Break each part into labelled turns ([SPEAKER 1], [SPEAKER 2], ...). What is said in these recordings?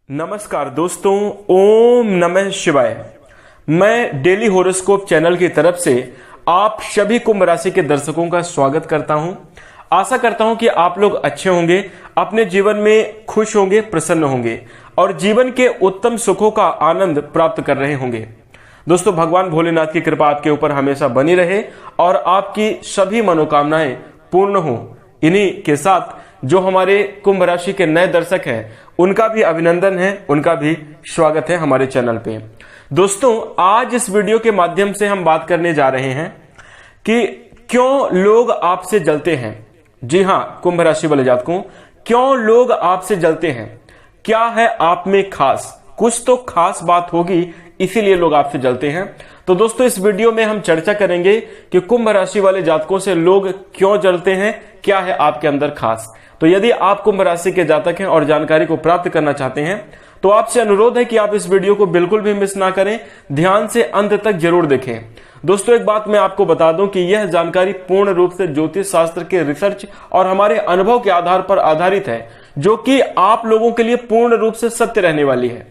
[SPEAKER 1] नमस्कार दोस्तों, ओम नमः शिवाय। मैं डेली हॉरोस्कोप चैनल की तरफ से आप सभी कुंभ राशि के दर्शकों का स्वागत करता हूं। आशा करता हूं कि आप लोग अच्छे होंगे, अपने जीवन में खुश होंगे, प्रसन्न होंगे और जीवन के उत्तम सुखों का आनंद प्राप्त कर रहे होंगे। दोस्तों, भगवान भोलेनाथ की कृपा आपके ऊपर हमेशा बनी रहे और आपकी सभी मनोकामनाएं पूर्ण हो। इन्हीं के साथ जो हमारे कुंभ राशि के नए दर्शक हैं उनका भी अभिनंदन है, उनका भी स्वागत है हमारे चैनल पे। दोस्तों, आज इस वीडियो के माध्यम से हम बात करने जा रहे हैं कि क्यों लोग आपसे जलते हैं। जी हां, कुंभ राशि वाले जातकों, क्यों लोग आपसे जलते हैं, क्या है आप में खास, कुछ तो खास बात होगी इसीलिए लोग आपसे जलते हैं। तो दोस्तों, इस वीडियो में हम चर्चा करेंगे कि कुंभ राशि वाले जातकों से लोग क्यों जलते हैं, क्या है आपके अंदर खास। तो यदि आप कुंभ राशि के जातक हैं और जानकारी को प्राप्त करना चाहते हैं तो आपसे अनुरोध है कि आप इस वीडियो को बिल्कुल भी मिस ना करें, ध्यान से अंत तक जरूर देखें। दोस्तों, एक बात मैं आपको बता दूं कि यह जानकारी पूर्ण रूप से ज्योतिष शास्त्र के रिसर्च और हमारे अनुभव के आधार पर आधारित है, जो कि आप लोगों के लिए पूर्ण रूप से सत्य रहने वाली है।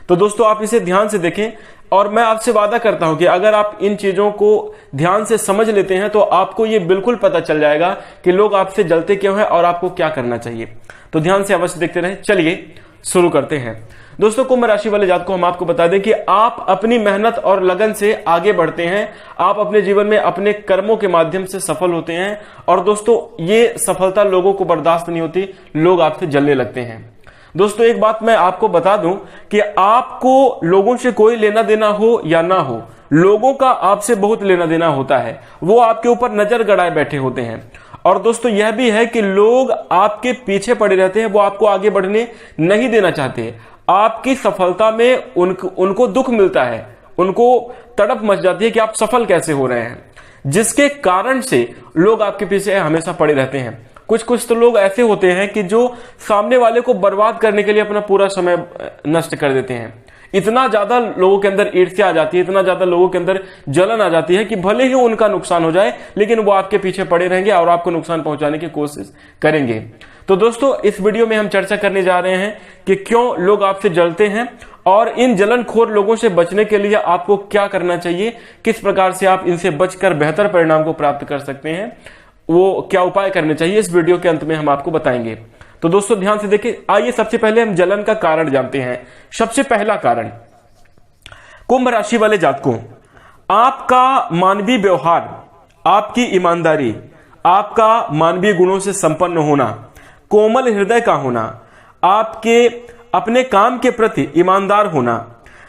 [SPEAKER 1] तो दोस्तों, आप इसे ध्यान से देखें और मैं आपसे वादा करता हूं कि अगर आप इन चीजों को ध्यान से समझ लेते हैं तो आपको ये बिल्कुल पता चल जाएगा कि लोग आपसे जलते क्यों हैं और आपको क्या करना चाहिए। तो ध्यान से अवश्य देखते रहें। चलिए शुरू करते हैं। दोस्तों, कुंभ राशि वाले जातकों, हम आपको बता दें कि आप अपनी मेहनत और लगन से आगे बढ़ते हैं, आप अपने जीवन में अपने कर्मों के माध्यम से सफल होते हैं और दोस्तों, ये सफलता लोगों को बर्दाश्त नहीं होती, लोग आपसे जलने लगते हैं। दोस्तों, एक बात मैं आपको बता दूं कि आपको लोगों से कोई लेना देना हो या ना हो, लोगों का आपसे बहुत लेना देना होता है। वो आपके ऊपर नजर गड़ाए बैठे होते हैं और दोस्तों, यह भी है कि लोग आपके पीछे पड़े रहते हैं, वो आपको आगे बढ़ने नहीं देना चाहते। आपकी सफलता में उनको दुख मिलता है, उनको तड़प मच जाती है कि आप सफल कैसे हो रहे हैं, जिसके कारण से लोग आपके पीछे हमेशा पड़े रहते हैं। कुछ तो लोग ऐसे होते हैं कि जो सामने वाले को बर्बाद करने के लिए अपना पूरा समय नष्ट कर देते हैं। इतना ज्यादा लोगों के अंदर ईर्ष्या आ जाती है, इतना ज्यादा लोगों के अंदर जलन आ जाती है कि भले ही उनका नुकसान हो जाए लेकिन वो आपके पीछे पड़े रहेंगे और आपको नुकसान पहुंचाने की कोशिश करेंगे। तो दोस्तों, इस वीडियो में हम चर्चा करने जा रहे हैं कि क्यों लोग आपसे जलते हैं और इन जलनखोर लोगों से बचने के लिए आपको क्या करना चाहिए, किस प्रकार से आप इनसे बचकर बेहतर परिणाम को प्राप्त कर सकते हैं, वो क्या उपाय करने चाहिए, इस वीडियो के अंत में हम आपको बताएंगे। तो दोस्तों, ध्यान से देखिए। आइए सबसे पहले हम जलन का कारण जानते हैं। सबसे पहला कारण, कुंभ राशि वाले जातकों, आपका मानवीय व्यवहार, आपकी ईमानदारी, आपका मानवीय गुणों से संपन्न होना, कोमल हृदय का होना, आपके अपने काम के प्रति ईमानदार होना,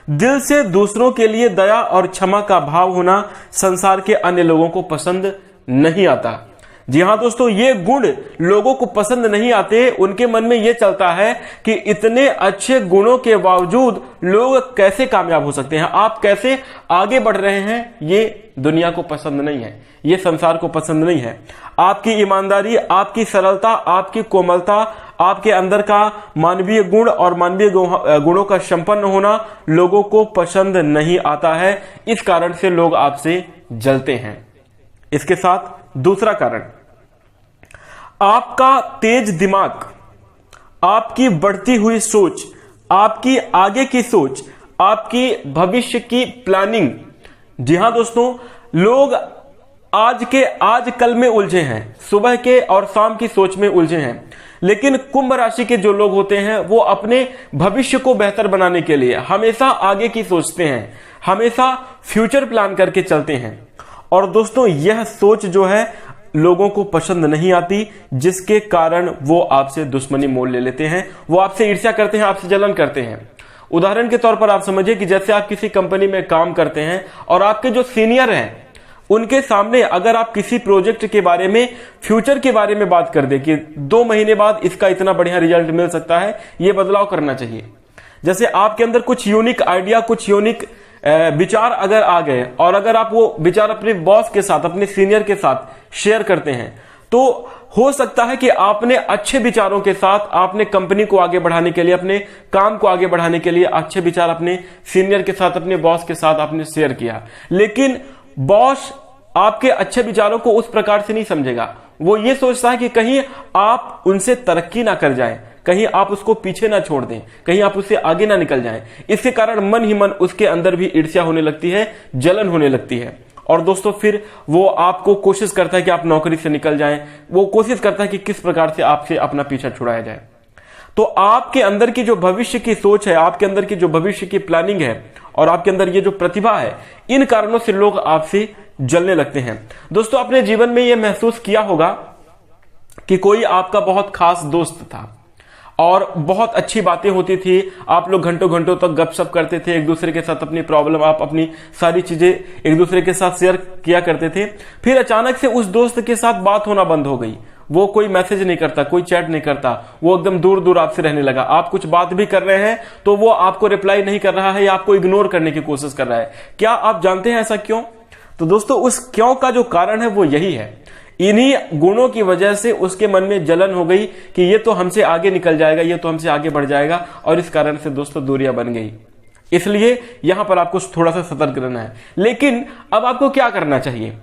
[SPEAKER 1] दिल से दूसरों के लिए दया और क्षमा का भाव होना संसार के अन्य लोगों को पसंद नहीं आता। जी हां दोस्तों, ये गुण लोगों को पसंद नहीं आते। उनके मन में ये चलता है कि इतने अच्छे गुणों के बावजूद लोग कैसे कामयाब हो सकते हैं, आप कैसे आगे बढ़ रहे हैं, ये दुनिया को पसंद नहीं है, ये संसार को पसंद नहीं है। आपकी ईमानदारी, आपकी सरलता, आपकी कोमलता, आपके अंदर का मानवीय गुण और मानवीय गुणों का संपन्न होना लोगों को पसंद नहीं आता है। इस कारण से लोग आपसे जलते हैं। इसके साथ दूसरा कारण, आपका तेज दिमाग, आपकी बढ़ती हुई सोच, आपकी आगे की सोच, आपकी भविष्य की प्लानिंग। जी हां दोस्तों, लोग आज कल में उलझे हैं, सुबह के और शाम की सोच में उलझे हैं। लेकिन कुंभ राशि के जो लोग होते हैं वो अपने भविष्य को बेहतर बनाने के लिए हमेशा आगे की सोचते हैं, हमेशा फ्यूचर प्लान करके चलते हैं। और दोस्तों, यह सोच जो है लोगों को पसंद नहीं आती, जिसके कारण वो आपसे दुश्मनी मोल ले लेते हैं, वो आपसे ईर्ष्या करते हैं, आपसे जलन करते हैं। उदाहरण के तौर पर आप समझिए कि जैसे आप किसी कंपनी में काम करते हैं और आपके जो सीनियर हैं उनके सामने अगर आप किसी प्रोजेक्ट के बारे में, फ्यूचर के बारे में बात कर दे कि 2 महीने बाद इसका इतना बढ़िया रिजल्ट मिल सकता है, ये बदलाव करना चाहिए। जैसे आपके अंदर कुछ यूनिक आइडिया, कुछ यूनिक विचार अगर आ गए और अगर आप वो विचार अपने बॉस के साथ, अपने सीनियर के साथ शेयर करते हैं तो हो सकता है कि आपने अच्छे विचारों के साथ आपने कंपनी को आगे बढ़ाने के लिए, अपने काम को आगे बढ़ाने के लिए अच्छे विचार अपने सीनियर के साथ, अपने बॉस के साथ आपने शेयर किया, लेकिन बॉस आपके अच्छे विचारों को उस प्रकार से नहीं समझेगा। वो ये सोचता है कि कहीं आप उनसे तरक्की ना कर जाएं, कहीं आप उसको पीछे ना छोड़ दें, कहीं आप उससे आगे ना निकल जाएं। इसके कारण मन ही मन उसके अंदर भी ईर्ष्या होने लगती है, जलन होने लगती है। और दोस्तों फिर वो आपको कोशिश करता है कि आप नौकरी से निकल जाएं, वो कोशिश करता है कि किस प्रकार से आपसे अपना पीछा छुड़ाया जाए। तो आपके अंदर की जो भविष्य की सोच है, आपके अंदर की जो भविष्य की प्लानिंग है और आपके अंदर ये जो प्रतिभा है, इन कारणों से लोग आपसे जलने लगते हैं। दोस्तों अपने जीवन में ये महसूस किया होगा कि कोई आपका बहुत खास दोस्त था और बहुत अच्छी बातें होती थी, आप लोग घंटों घंटों तक गपशप करते थे, एक दूसरे के साथ अपनी प्रॉब्लम, आप अपनी सारी चीजें एक दूसरे के साथ शेयर किया करते थे। फिर अचानक से उस दोस्त के साथ बात होना बंद हो गई, वो कोई मैसेज नहीं करता, कोई चैट नहीं करता, वो एकदम दूर दूर आपसे रहने लगा। आप कुछ बात भी कर रहे हैं तो वो आपको रिप्लाई नहीं कर रहा है या आपको इग्नोर करने की कोशिश कर रहा है। क्या आप जानते हैं ऐसा क्यों? तो दोस्तों उस क्यों का जो कारण है वो यही है, इन्हीं गुणों की वजह से उसके मन में जलन हो गई कि ये तो हमसे आगे निकल जाएगा, ये तो हमसे आगे बढ़ जाएगा, और इस कारण से दोस्तों दूरियां बन गई। इसलिए यहां पर आपको थोड़ा सा सतर्क रहना है। लेकिन अब आपको क्या करना चाहिए?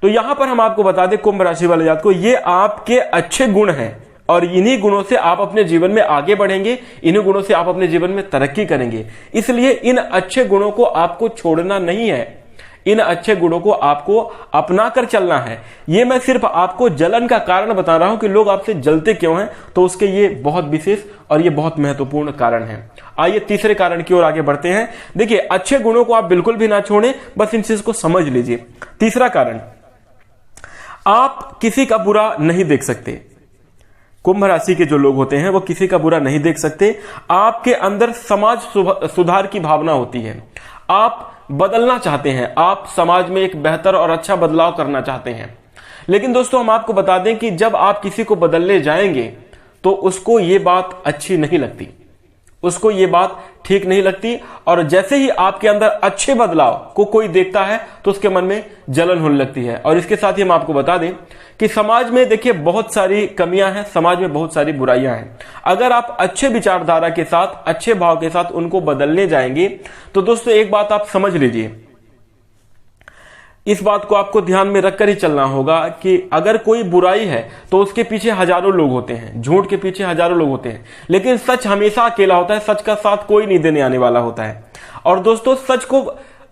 [SPEAKER 1] तो यहां पर हम आपको बता दें, कुंभ राशि वाले जात को, ये आपके अच्छे गुण हैं और इन्हीं गुणों से आप अपने जीवन में आगे बढ़ेंगे, इन्हीं गुणों से आप अपने जीवन में तरक्की करेंगे। इसलिए इन अच्छे गुणों को आपको छोड़ना नहीं है, इन अच्छे गुणों को आपको अपना कर चलना है। ये मैं सिर्फ आपको जलन का कारण बता रहा हूं कि लोग आपसे जलते क्यों हैं, तो उसके ये बहुत विशेष और ये बहुत महत्वपूर्ण कारण है। आइए तीसरे कारण की ओर आगे बढ़ते हैं। देखिए अच्छे गुणों को आप बिल्कुल भी ना छोड़ें, बस इन चीज को समझ लीजिए। तीसरा कारण, आप किसी का बुरा नहीं देख सकते। कुंभ राशि के जो लोग होते हैं वो किसी का बुरा नहीं देख सकते। आपके अंदर समाज सुधार की भावना होती है, आप बदलना चाहते हैं, आप समाज में एक बेहतर और अच्छा बदलाव करना चाहते हैं। लेकिन दोस्तों हम आपको बता दें कि जब आप किसी को बदलने जाएंगे तो उसको ये बात अच्छी नहीं लगती, उसको ये बात ठीक नहीं लगती, और जैसे ही आपके अंदर अच्छे बदलाव को कोई देखता है तो उसके मन में जलन होने लगती है। और इसके साथ ही हम आपको बता दें कि समाज में देखिए बहुत सारी कमियां हैं, समाज में बहुत सारी बुराइयां हैं। अगर आप अच्छे विचारधारा के साथ, अच्छे भाव के साथ उनको बदलने जाएंगे तो दोस्तों एक बात आप समझ लीजिए, इस बात को आपको ध्यान में रखकर ही चलना होगा कि अगर कोई बुराई है तो उसके पीछे हजारों लोग होते हैं, झूठ के पीछे हजारों लोग होते हैं, लेकिन सच हमेशा अकेला होता है, सच का साथ कोई नहीं देने आने वाला होता है। और दोस्तों सच को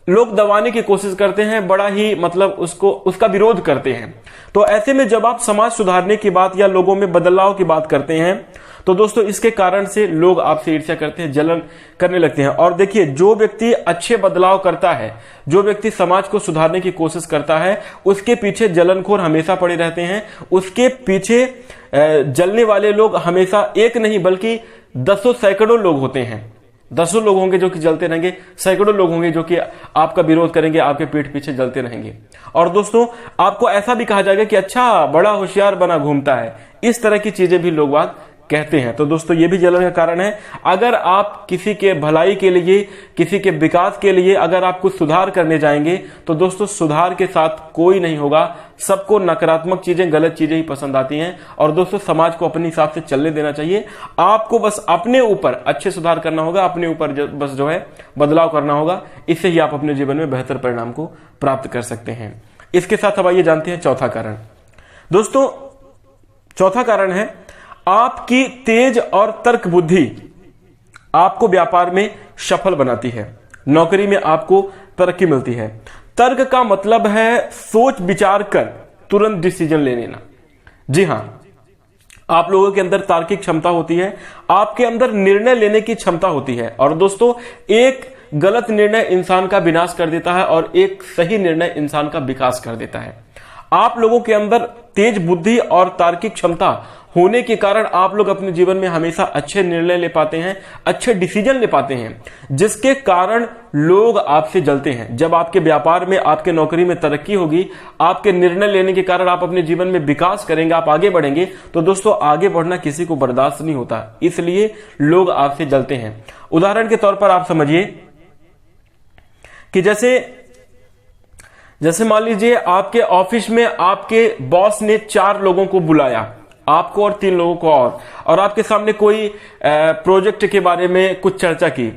[SPEAKER 1] लोग दबाने की कोशिश करते हैं, बड़ा ही मतलब उसका विरोध करते हैं। तो ऐसे में जब आप समाज सुधारने की बात या लोगों में बदलाव की बात करते हैं तो दोस्तों इसके कारण से लोग आपसे ईर्ष्या करते हैं, जलन करने लगते हैं। और देखिए जो व्यक्ति अच्छे बदलाव करता है, जो व्यक्ति समाज को सुधारने की कोशिश करता है, उसके पीछे जलनखोर हमेशा पड़े रहते हैं। उसके पीछे जलने वाले लोग हमेशा एक नहीं बल्कि दसों सैकड़ों लोग होते हैं। दसों लोग होंगे जो कि जलते रहेंगे, सैकड़ों लोग होंगे जो कि आपका विरोध करेंगे, आपके पीठ पीछे जलते रहेंगे। और दोस्तों आपको ऐसा भी कहा जाएगा कि अच्छा बड़ा होशियार बना घूमता है, इस तरह की चीजें भी लोग बात कहते हैं। तो दोस्तों ये भी जलन का कारण है। अगर आप किसी के भलाई के लिए, किसी के विकास के लिए अगर आप कुछ सुधार करने जाएंगे तो दोस्तों सुधार के साथ कोई नहीं होगा, सबको नकारात्मक चीजें, गलत चीजें ही पसंद आती हैं। और दोस्तों समाज को अपने हिसाब से चलने देना चाहिए। आपको बस अपने ऊपर अच्छे सुधार करना होगा, अपने ऊपर बस जो है बदलाव करना होगा, इससे ही आप अपने जीवन में बेहतर परिणाम को प्राप्त कर सकते हैं। इसके साथ अब आइए जानते हैं चौथा कारण। दोस्तों चौथा कारण है आपकी तेज और तर्क बुद्धि आपको व्यापार में सफल बनाती है, नौकरी में आपको तरक्की मिलती है। तर्क का मतलब है सोच विचार कर तुरंत डिसीजन ले लेना। जी हां, आप लोगों के अंदर तार्किक क्षमता होती है, आपके अंदर निर्णय लेने की क्षमता होती है। और दोस्तों एक गलत निर्णय इंसान का विनाश कर देता है और एक सही निर्णय इंसान का विकास कर देता है। आप लोगों के अंदर तेज बुद्धि और तार्किक क्षमता होने के कारण आप लोग अपने जीवन में हमेशा अच्छे निर्णय ले पाते हैं, अच्छे डिसीजन ले पाते हैं, जिसके कारण लोग आपसे जलते हैं। जब आपके व्यापार में, आपके नौकरी में तरक्की होगी, आपके निर्णय लेने के कारण आप अपने जीवन में विकास करेंगे, आप आगे बढ़ेंगे, तो दोस्तों आगे बढ़ना किसी को बर्दाश्त नहीं होता, इसलिए लोग आपसे जलते हैं। उदाहरण के तौर पर आप समझिए कि जैसे मान लीजिए आपके ऑफिस में आपके बॉस ने 4 लोगों को बुलाया, आपको और 3 लोगों को, और आपके सामने कोई प्रोजेक्ट के बारे में कुछ चर्चा की।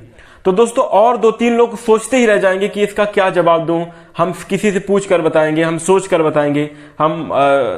[SPEAKER 1] तो दोस्तों और 2-3 लोग सोचते ही रह जाएंगे कि इसका क्या जवाब दूं, हम किसी से पूछ कर बताएंगे, हम सोच कर बताएंगे, हम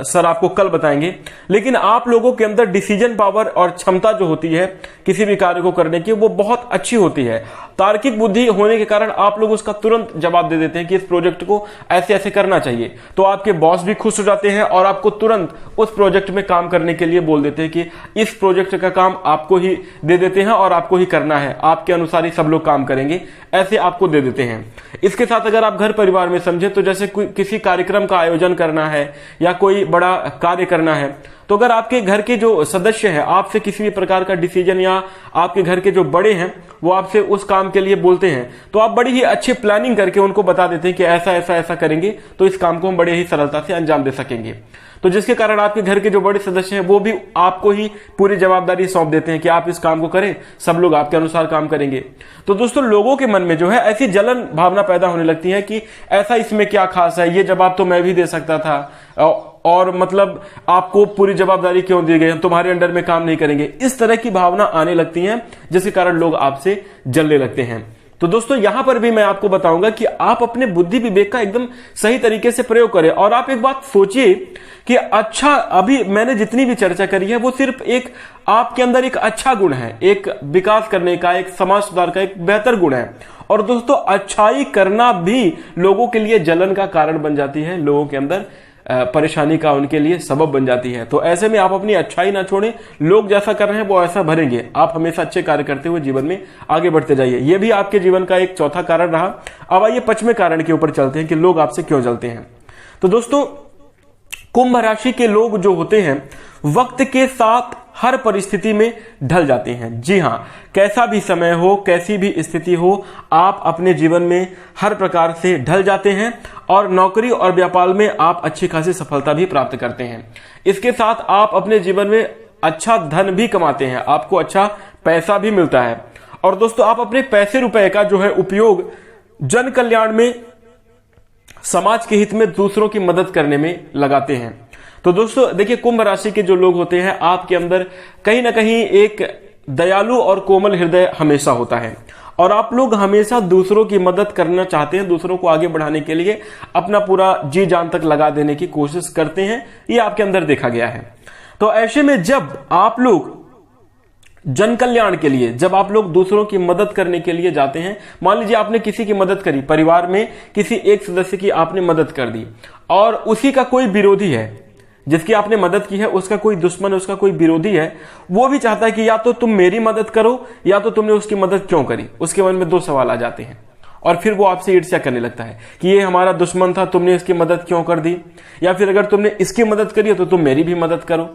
[SPEAKER 1] सर आपको कल बताएंगे। लेकिन आप लोगों के अंदर डिसीजन पावर और क्षमता जो होती है किसी भी कार्य को करने की, वो बहुत अच्छी होती है। तार्किक बुद्धि होने के कारण आप लोग उसका तुरंत जवाब दे देते हैं कि इस प्रोजेक्ट को ऐसे ऐसे करना चाहिए। तो आपके बॉस भी खुश हो जाते हैं और आपको तुरंत उस प्रोजेक्ट में काम करने के लिए बोल देते हैं कि इस प्रोजेक्ट का काम आपको ही दे देते हैं और आपको ही करना है, आपके अनुसार ही सब लोग काम करेंगे, ऐसे आपको दे देते हैं। इसके साथ अगर आप घर परिवार में समझे तो जैसे किसी कार्यक्रम का आयोजन करना है या कोई बड़ा कार्य करना है, तो अगर आपके घर के जो सदस्य हैं आपसे किसी भी प्रकार का डिसीजन, या आपके घर के जो बड़े हैं वो आपसे उस काम के लिए बोलते हैं, तो आप बड़ी ही अच्छी प्लानिंग करके उनको बता देते हैं कि ऐसा ऐसा ऐसा करेंगे तो इस काम को हम बड़े ही सरलता से अंजाम दे सकेंगे। तो जिसके कारण आपके घर के जो बड़े सदस्य हैं वो भी आपको ही पूरी जवाबदारी सौंप देते हैं कि आप इस काम को करें, सब लोग आपके अनुसार काम करेंगे। तो दोस्तों लोगों के मन में जो है ऐसी जलन भावना पैदा होने लगती है कि ऐसा इसमें क्या खास है, ये जवाब तो मैं भी दे सकता था, और मतलब आपको पूरी जवाबदारी क्यों दी गई, हम तुम्हारे अंडर में काम नहीं करेंगे। इस तरह की भावना आने लगती है जिसके कारण लोग आपसे जलने लगते हैं। तो दोस्तों यहां पर भी मैं आपको बताऊंगा कि आप अपने बुद्धि विवेक का एकदम सही तरीके से प्रयोग करें। और आप एक बात सोचिए कि अच्छा, अभी मैंने जितनी भी चर्चा करी है वो सिर्फ एक आपके अंदर एक अच्छा गुण है, एक विकास करने का, एक समाज सुधार का एक बेहतर गुण है। और दोस्तों अच्छाई करना भी लोगों के लिए जलन का कारण बन जाती है, लोगों के अंदर परेशानी का उनके लिए सबब बन जाती है। तो ऐसे में आप अपनी अच्छाई ना छोड़ें, लोग जैसा कर रहे हैं वो ऐसा भरेंगे। आप हमेशा अच्छे कार्य करते हुए जीवन में आगे बढ़ते जाइए। यह भी आपके जीवन का एक चौथा कारण रहा। अब आइए 5वें कारण के ऊपर चलते हैं कि लोग आपसे क्यों जलते हैं। तो दोस्तों कुंभ राशि के लोग जो होते हैं वक्त के साथ हर परिस्थिति में ढल जाते हैं। जी हां, कैसा भी समय हो, कैसी भी स्थिति हो, आप अपने जीवन में हर प्रकार से ढल जाते हैं और नौकरी और व्यापार में आप अच्छी खासी सफलता भी प्राप्त करते हैं। इसके साथ आप अपने जीवन में अच्छा धन भी कमाते हैं, आपको अच्छा पैसा भी मिलता है। और दोस्तों आप अपने पैसे रुपए का जो है उपयोग जन कल्याण में, समाज के हित में, दूसरों की मदद करने में लगाते हैं। तो दोस्तों देखिए, कुंभ राशि के जो लोग होते हैं आपके अंदर कहीं ना कहीं एक दयालु और कोमल हृदय हमेशा होता है और आप लोग हमेशा दूसरों की मदद करना चाहते हैं, दूसरों को आगे बढ़ाने के लिए अपना पूरा जी जान तक लगा देने की कोशिश करते हैं, ये आपके अंदर देखा गया है। तो ऐसे में जब आप लोग जन कल्याण के लिए, जब आप लोग दूसरों की मदद करने के लिए जाते हैं, मान लीजिए आपने किसी की मदद करी, परिवार में किसी एक सदस्य की आपने मदद कर दी और उसी का कोई विरोधी है, जिसकी आपने मदद की है उसका कोई दुश्मन, उसका कोई विरोधी है, वो भी चाहता है कि या तो तुम मेरी मदद करो या तो तुमने उसकी मदद क्यों करी। उसके मन में 2 सवाल आ जाते हैं और फिर वो आपसे ईर्ष्या करने लगता है कि ये हमारा दुश्मन था, तुमने इसकी मदद क्यों कर दी, या फिर अगर तुमने इसकी मदद करी तो तुम मेरी भी मदद करो।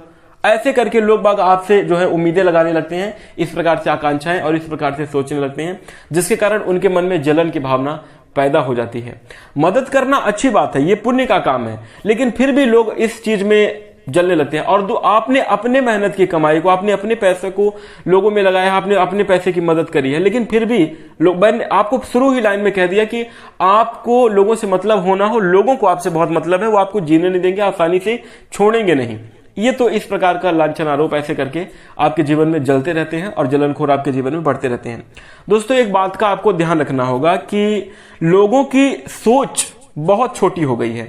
[SPEAKER 1] ऐसे करके लोग बाग आपसे जो है उम्मीदें लगाने लगते हैं, इस प्रकार से आकांक्षाएं और इस प्रकार से सोचने लगते हैं, जिसके कारण उनके मन में जलन की भावना पैदा हो जाती है। मदद करना अच्छी बात है, ये पुण्य का काम है, लेकिन फिर भी लोग इस चीज में जलने लगते हैं। और आपने अपने मेहनत की कमाई को, आपने अपने पैसे को लोगों में लगाया, आपने अपने पैसे की मदद करी है, लेकिन फिर भी लोग, मैंने आपको शुरू ही लाइन में कह दिया कि आपको लोगों से मतलब होना हो, लोगों को आपसे बहुत मतलब है, वो आपको जीने नहीं देंगे, आसानी से छोड़ेंगे नहीं। ये तो इस प्रकार का लांछन आरोप ऐसे करके आपके जीवन में जलते रहते हैं और जलनखोर आपके जीवन में बढ़ते रहते हैं। दोस्तों एक बात का आपको ध्यान रखना होगा कि लोगों की सोच बहुत छोटी हो गई है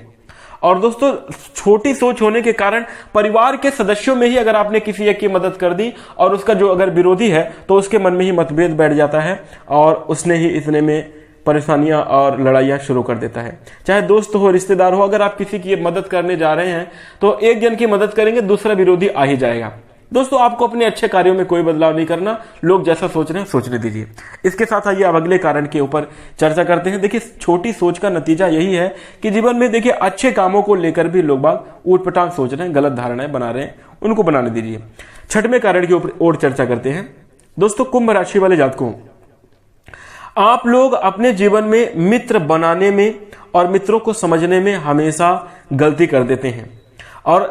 [SPEAKER 1] और दोस्तों छोटी सोच होने के कारण परिवार के सदस्यों में ही अगर आपने किसी एक की मदद कर दी और उसका जो अगर विरोधी है तो उसके मन में ही मतभेद बैठ जाता है और उसने ही इतने में परेशानियां और लड़ाइयां शुरू कर देता है। चाहे दोस्त हो, रिश्तेदार हो, अगर आप किसी की मदद करने जा रहे हैं तो एक जन की मदद करेंगे, दूसरा विरोधी आ ही जाएगा। दोस्तों आपको अपने अच्छे कार्यों में कोई बदलाव नहीं करना, लोग जैसा सोच रहे हैं सोचने दीजिए। इसके साथ आइए अब अगले कारण के ऊपर चर्चा करते हैं। देखिए छोटी सोच का नतीजा यही है कि जीवन में देखिए अच्छे कामों को लेकर भी लोग बाग ऊटपटांग सोच रहे हैं, गलत धारणाएं बना रहे हैं, उनको बनाने दीजिए। 6वें कारण के ऊपर और चर्चा करते हैं। दोस्तों कुंभ राशि वाले जातकों, आप लोग अपने जीवन में मित्र बनाने में और मित्रों को समझने में हमेशा गलती कर देते हैं और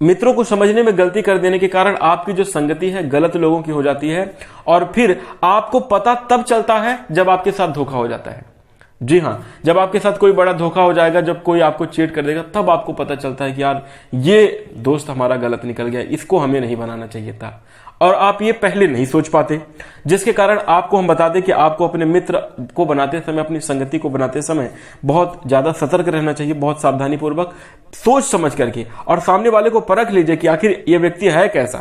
[SPEAKER 1] मित्रों को समझने में गलती कर देने के कारण आपकी जो संगति है गलत लोगों की हो जाती है और फिर आपको पता तब चलता है जब आपके साथ धोखा हो जाता है। जी हां, जब आपके साथ कोई बड़ा धोखा हो जाएगा, जब कोई आपको चीट कर देगा, तब आपको पता चलता है कि यार ये दोस्त हमारा गलत निकल गया, इसको हमें नहीं बनाना चाहिए था। और आप ये पहले नहीं सोच पाते, जिसके कारण आपको हम बता दें कि आपको अपने मित्र को बनाते समय, अपनी संगति को बनाते समय बहुत ज्यादा सतर्क रहना चाहिए, बहुत सावधानी पूर्वक सोच समझ करके, और सामने वाले को परख लीजिए कि आखिर ये व्यक्ति है कैसा,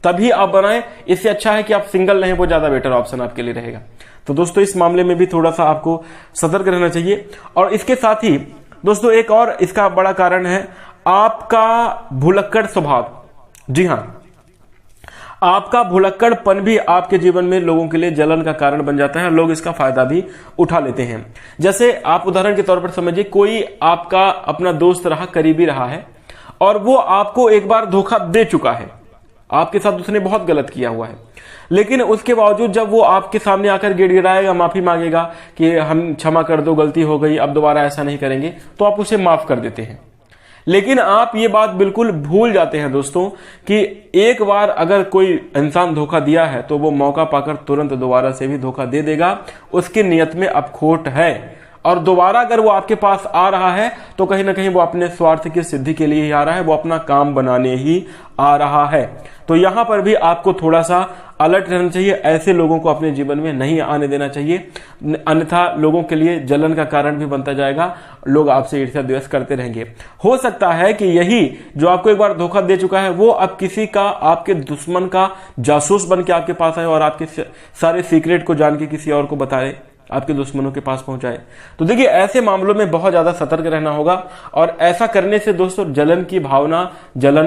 [SPEAKER 1] तभी आप बनाएं। इससे अच्छा है कि आप सिंगल रहें, वो ज्यादा बेटर ऑप्शन आपके लिए रहेगा। तो दोस्तों इस मामले में भी थोड़ा सा आपको सतर्क रहना चाहिए। और इसके साथ ही दोस्तों एक और इसका बड़ा कारण है आपका भुलक्कड़ स्वभाव। जी हां, आपका भुलक्कड़पन भी आपके जीवन में लोगों के लिए जलन का कारण बन जाता है, लोग इसका फायदा भी उठा लेते हैं। जैसे आप उदाहरण के तौर पर समझिए, कोई आपका अपना दोस्त रहा, करीबी रहा है, और वो आपको एक बार धोखा दे चुका है, आपके साथ उसने बहुत गलत किया हुआ है, लेकिन उसके बावजूद जब वो आपके सामने आकर गिड़गिड़ाएगा, माफी मांगेगा कि हम क्षमा कर दो, गलती हो गई, अब दोबारा ऐसा नहीं करेंगे, तो आप उसे माफ कर देते हैं। लेकिन आप ये बात बिल्कुल भूल जाते हैं दोस्तों कि एक बार अगर कोई इंसान धोखा दिया है तो वो मौका पाकर तुरंत दोबारा से भी धोखा दे देगा। उसकी नियत में अब खोट है, और दोबारा अगर वो आपके पास आ रहा है तो कहीं ना कहीं वो अपने स्वार्थ की सिद्धि के लिए ही आ रहा है, वो अपना काम बनाने ही आ रहा है। तो यहां पर भी आपको थोड़ा सा अलर्ट रहना चाहिए, ऐसे लोगों को अपने जीवन में नहीं आने देना चाहिए, अन्यथा लोगों के लिए जलन का कारण भी बनता जाएगा, लोग आपसे ईर्ष्या द्वेष करते रहेंगे। हो सकता है कि यही जो आपको एक बार धोखा दे चुका है वो अब किसी का, आपके दुश्मन का जासूस बन के आपके पास आए और आपके सारे सीक्रेट को जान के किसी और को बताए, आपके दुश्मनों के पास पहुंचाए। तो देखिए ऐसे मामलों में बहुत ज्यादा सतर्क रहना होगा, और ऐसा करने से दोस्तों जलन की भावना, जलन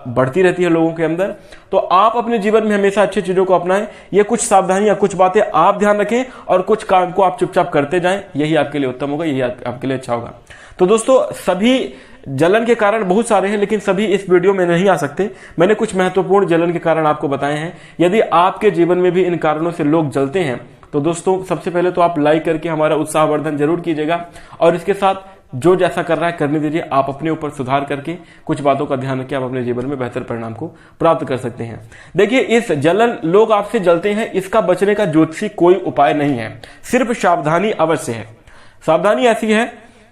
[SPEAKER 1] बढ़ती रहती है लोगों के अंदर। तो आप अपने जीवन में हमेशा अच्छी चीजों को अपनाएं, ये कुछ सावधानियां, कुछ बातें आप ध्यान रखें, और कुछ काम को आप चुपचाप करते जाएं, यही आपके लिए उत्तम होगा, यही आपके लिए अच्छा होगा। तो दोस्तों सभी जलन के कारण बहुत सारे हैं, लेकिन सभी इस वीडियो में नहीं आ सकते। मैंने कुछ महत्वपूर्ण जलन के कारण आपको बताए हैं। यदि आपके जीवन में भी इन कारणों से लोग जलते हैं तो दोस्तों सबसे पहले तो आप लाइक करके हमारा उत्साहवर्धन जरूर कीजिएगा, और इसके साथ जो जैसा कर रहा है करने दीजिए। आप अपने ऊपर सुधार करके कुछ बातों का ध्यान रखिए, आप अपने जीवन में बेहतर परिणाम को प्राप्त कर सकते हैं। देखिए इस जलन, लोग आपसे जलते हैं, इसका बचने का ज्योतिषी कोई उपाय नहीं है, सिर्फ सावधानी अवश्य है। सावधानी ऐसी है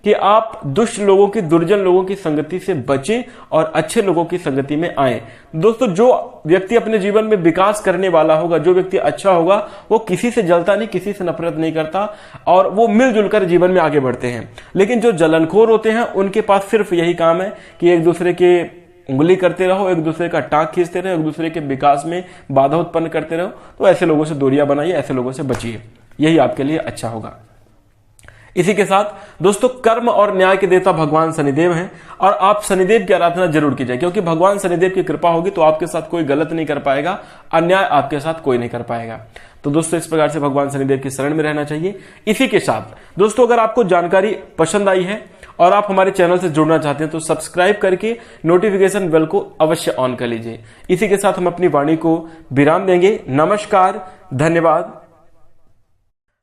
[SPEAKER 1] कि आप दुष्ट लोगों की, दुर्जन लोगों की संगति से बचें और अच्छे लोगों की संगति में आएं। दोस्तों जो व्यक्ति अपने जीवन में विकास करने वाला होगा, जो व्यक्ति अच्छा होगा, वो किसी से जलता नहीं, किसी से नफरत नहीं करता, और वो मिलजुल कर जीवन में आगे बढ़ते हैं। लेकिन जो जलनखोर होते हैं उनके पास सिर्फ यही काम है कि एक दूसरे के उंगली करते रहो, एक दूसरे का टांग खींचते रहो, एक दूसरे के विकास में बाधा उत्पन्न करते रहो। तो ऐसे लोगों से दूरियां बनाइए, ऐसे लोगों से बचिए, यही आपके लिए अच्छा होगा। इसी के साथ दोस्तों कर्म और न्याय के देवता भगवान शनिदेव हैं, और आप शनिदेव की आराधना जरूर कीजिए, क्योंकि भगवान शनिदेव की कृपा होगी तो आपके साथ कोई गलत नहीं कर पाएगा, अन्याय आपके साथ कोई नहीं कर पाएगा। तो दोस्तों इस प्रकार से भगवान शनिदेव की शरण में रहना चाहिए। इसी के साथ दोस्तों अगर आपको जानकारी पसंद आई है और आप हमारे चैनल से जुड़ना चाहते हैं तो सब्सक्राइब करके नोटिफिकेशन बेल को अवश्य ऑन कर लीजिए। इसी के साथ हम अपनी वाणी को विराम देंगे। नमस्कार, धन्यवाद।